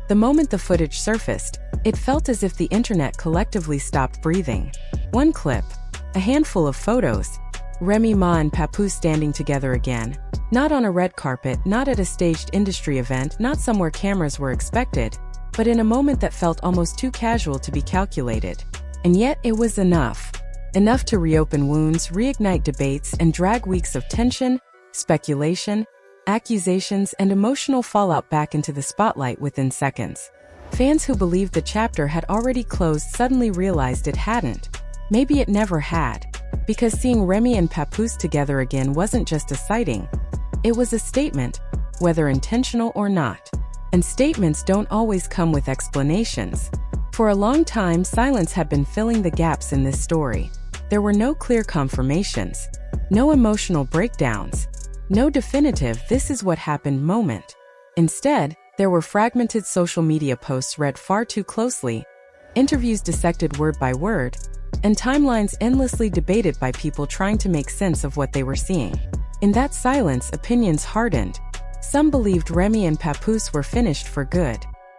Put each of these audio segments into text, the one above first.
The moment the footage surfaced, it felt as if the internet collectively stopped breathing. One clip, a handful of photos, Remy Ma and Papoose standing together again. Not on a red carpet, not at a staged industry event, not somewhere cameras were expected, but in a moment that felt almost too casual to be calculated. And yet it was enough. Enough to reopen wounds, reignite debates, and drag weeks of tension, speculation, accusations, and emotional fallout back into the spotlight within seconds. Fans who believed the chapter had already closed suddenly realized it hadn't. Maybe it never had. Because seeing Remy and Papoose together again wasn't just a sighting. It was a statement, whether intentional or not. And statements don't always come with explanations. For a long time, silence had been filling the gaps in this story. There were no clear confirmations, no emotional breakdowns, no definitive "this is what happened" moment. Instead, there were fragmented social media posts read far too closely, interviews dissected word by word, and timelines endlessly debated by people trying to make sense of what they were seeing. In that silence, opinions hardened. Some believed Remy and Papoose were finished for good.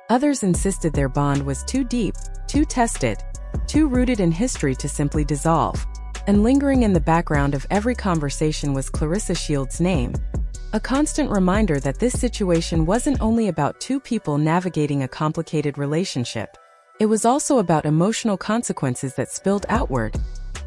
Others insisted their bond was too deep, too tested, too rooted in history to simply dissolve. And lingering in the background of every conversation was Claressa Shields' name, a constant reminder that this situation wasn't only about two people navigating a complicated relationship. It was also about emotional consequences that spilled outward,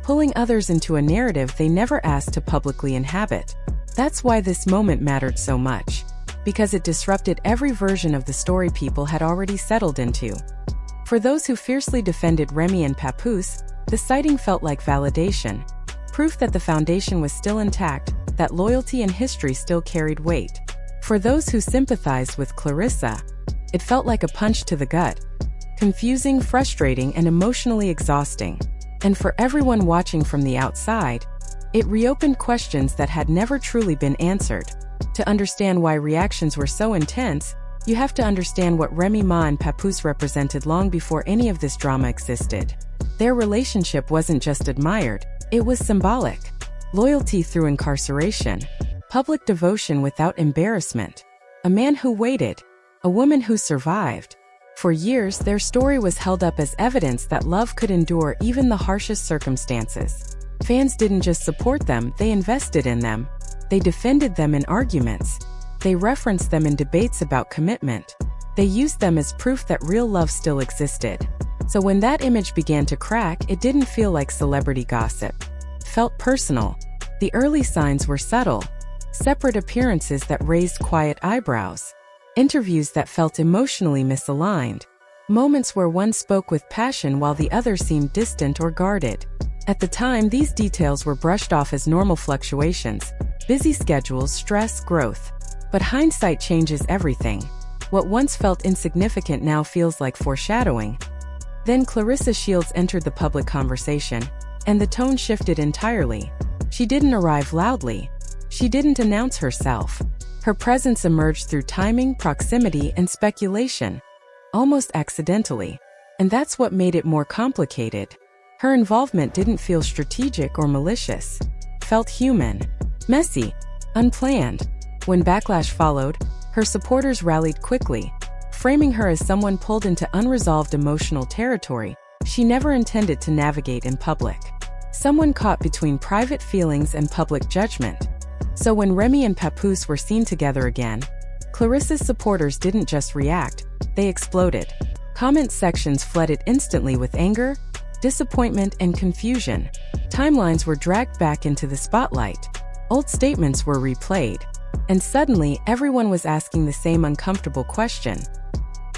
pulling others into a narrative they never asked to publicly inhabit. That's why this moment mattered so much, because it disrupted every version of the story people had already settled into. For those who fiercely defended Remy and Papoose, the sighting felt like validation, proof that the foundation was still intact, that loyalty and history still carried weight. For those who sympathized with Claressa, it felt like a punch to the gut, confusing, frustrating, and emotionally exhausting. And for everyone watching from the outside, it reopened questions that had never truly been answered. To understand why reactions were so intense, you have to understand what Remy Ma and Papoose represented long before any of this drama existed. Their relationship wasn't just admired, it was symbolic. Loyalty through incarceration, public devotion without embarrassment. A man who waited, a woman who survived. For years, their story was held up as evidence that love could endure even the harshest circumstances. Fans didn't just support them, they invested in them. They defended them in arguments. They referenced them in debates about commitment. They used them as proof that real love still existed. So when that image began to crack, it didn't feel like celebrity gossip. It felt personal. The early signs were subtle. Separate appearances that raised quiet eyebrows. Interviews that felt emotionally misaligned. Moments where one spoke with passion while the other seemed distant or guarded. At the time, these details were brushed off as normal fluctuations, busy schedules, stress, growth. But hindsight changes everything. What once felt insignificant now feels like foreshadowing. Then Claressa Shields entered the public conversation, and the tone shifted entirely. She didn't arrive loudly. She didn't announce herself. Her presence emerged through timing, proximity, and speculation, almost accidentally. And that's what made it more complicated. Her involvement didn't feel strategic or malicious. It felt human, messy, unplanned. When backlash followed, her supporters rallied quickly, framing her as someone pulled into unresolved emotional territory she never intended to navigate in public. Someone caught between private feelings and public judgment. So when Remy and Papoose were seen together again, Claressa's supporters didn't just react, they exploded. Comment sections flooded instantly with anger, disappointment, and confusion. Timelines were dragged back into the spotlight. Old statements were replayed. And suddenly, everyone was asking the same uncomfortable question.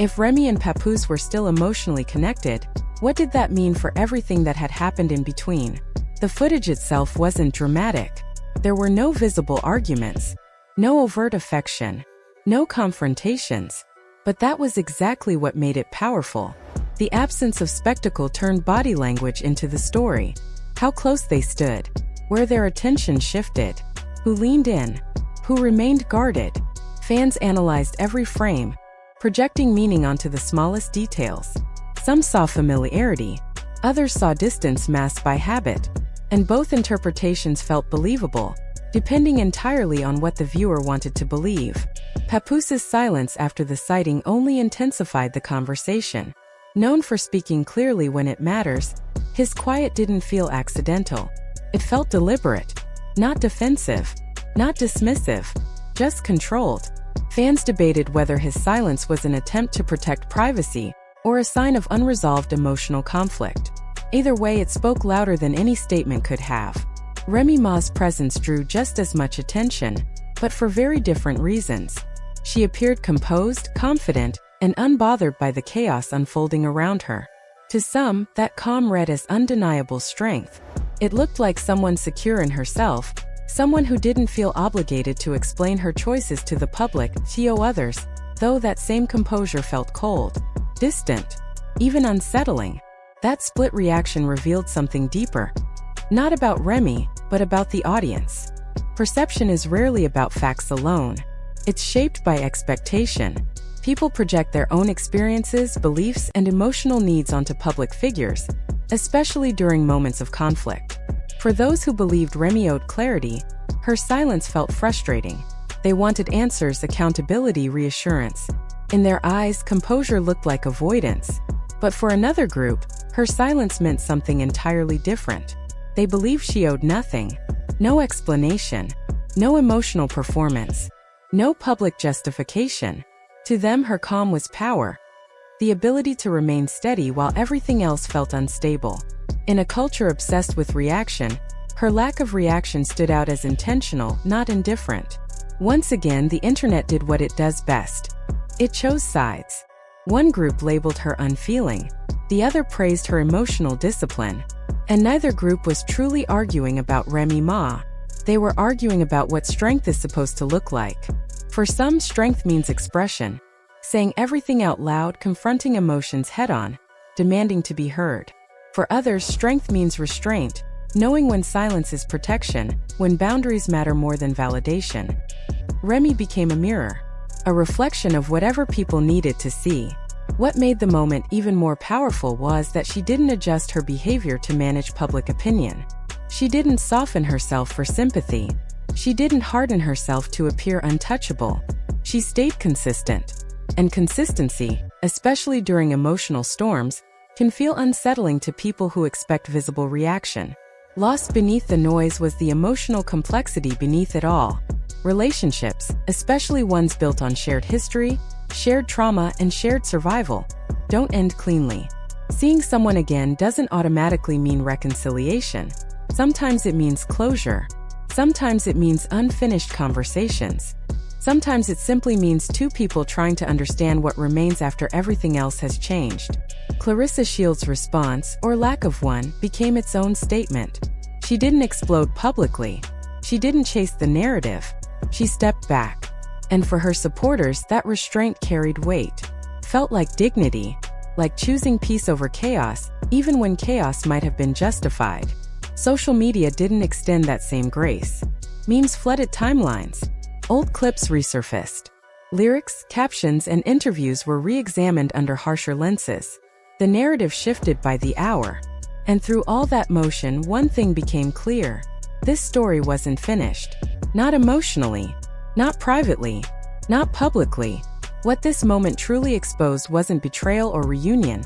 If Remy and Papoose were still emotionally connected, what did that mean for everything that had happened in between? The footage itself wasn't dramatic. There were no visible arguments, no overt affection, no confrontations. But that was exactly what made it powerful. The absence of spectacle turned body language into the story. How close they stood, where their attention shifted, who leaned in, who remained guarded. Fans analyzed every frame, projecting meaning onto the smallest details. Some saw familiarity, others saw distance masked by habit, and both interpretations felt believable. depending entirely on what the viewer wanted to believe. Papoose's silence after the sighting only intensified the conversation. Known for speaking clearly when it matters, his quiet didn't feel accidental. It felt deliberate, not defensive, not dismissive, just controlled. Fans debated whether his silence was an attempt to protect privacy or a sign of unresolved emotional conflict. Either way, it spoke louder than any statement could have. Remy Ma's presence drew just as much attention, but for very different reasons. She appeared composed, confident, and unbothered by the chaos unfolding around her. To some, that calm read as undeniable strength. It looked like someone secure in herself, someone who didn't feel obligated to explain her choices to the public. To others, though, that same composure felt cold, distant, even unsettling. That split reaction revealed something deeper. Not about Remy, but about the audience. Perception is rarely about facts alone. It's shaped by expectation. People project their own experiences, beliefs, and emotional needs onto public figures, especially during moments of conflict. For those who believed Remy owed clarity, her silence felt frustrating. They wanted answers, accountability, reassurance. In their eyes, composure looked like avoidance. But for another group, her silence meant something entirely different. They believed she owed nothing. No explanation. No emotional performance. No public justification. To them, her calm was power. The ability to remain steady while everything else felt unstable. In a culture obsessed with reaction, her lack of reaction stood out as intentional, not indifferent. Once again, the internet did what it does best. It chose sides. One group labeled her unfeeling. The other praised her emotional discipline. And neither group was truly arguing about Remy Ma. They were arguing about what strength is supposed to look like. For some, strength means expression. Saying everything out loud, confronting emotions head-on, demanding to be heard. For others, strength means restraint, knowing when silence is protection, when boundaries matter more than validation. Remy became a mirror, a reflection of whatever people needed to see. What made the moment even more powerful was that she didn't adjust her behavior to manage public opinion. She didn't soften herself for sympathy. She didn't harden herself to appear untouchable. She stayed consistent. And consistency, especially during emotional storms, can feel unsettling to people who expect visible reaction. Lost beneath the noise was the emotional complexity beneath it all. Relationships, especially ones built on shared history, shared trauma, and shared survival, don't end cleanly. Seeing someone again doesn't automatically mean reconciliation. Sometimes it means closure. Sometimes it means unfinished conversations. Sometimes it simply means two people trying to understand what remains after everything else has changed. Claressa Shields' response, or lack of one, became its own statement. She didn't explode publicly. She didn't chase the narrative. She stepped back. And for her supporters, that restraint carried weight. Felt like dignity, like choosing peace over chaos, even when chaos might have been justified. Social media didn't extend that same grace. Memes flooded timelines. Old clips resurfaced. Lyrics, captions, and interviews were re-examined under harsher lenses. The narrative shifted by the hour. And through all that motion, one thing became clear. This story wasn't finished. Not emotionally. Not privately. Not publicly. What this moment truly exposed wasn't betrayal or reunion.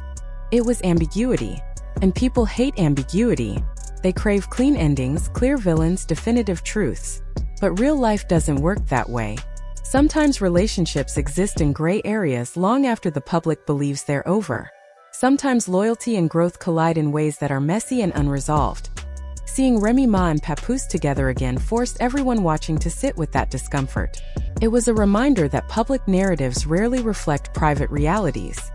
It was ambiguity. And people hate ambiguity. They crave clean endings, clear villains, definitive truths. But real life doesn't work that way. Sometimes relationships exist in gray areas long after the public believes they're over. Sometimes loyalty and growth collide in ways that are messy and unresolved. Seeing Remy Ma and Papoose together again forced everyone watching to sit with that discomfort. It was a reminder that public narratives rarely reflect private realities.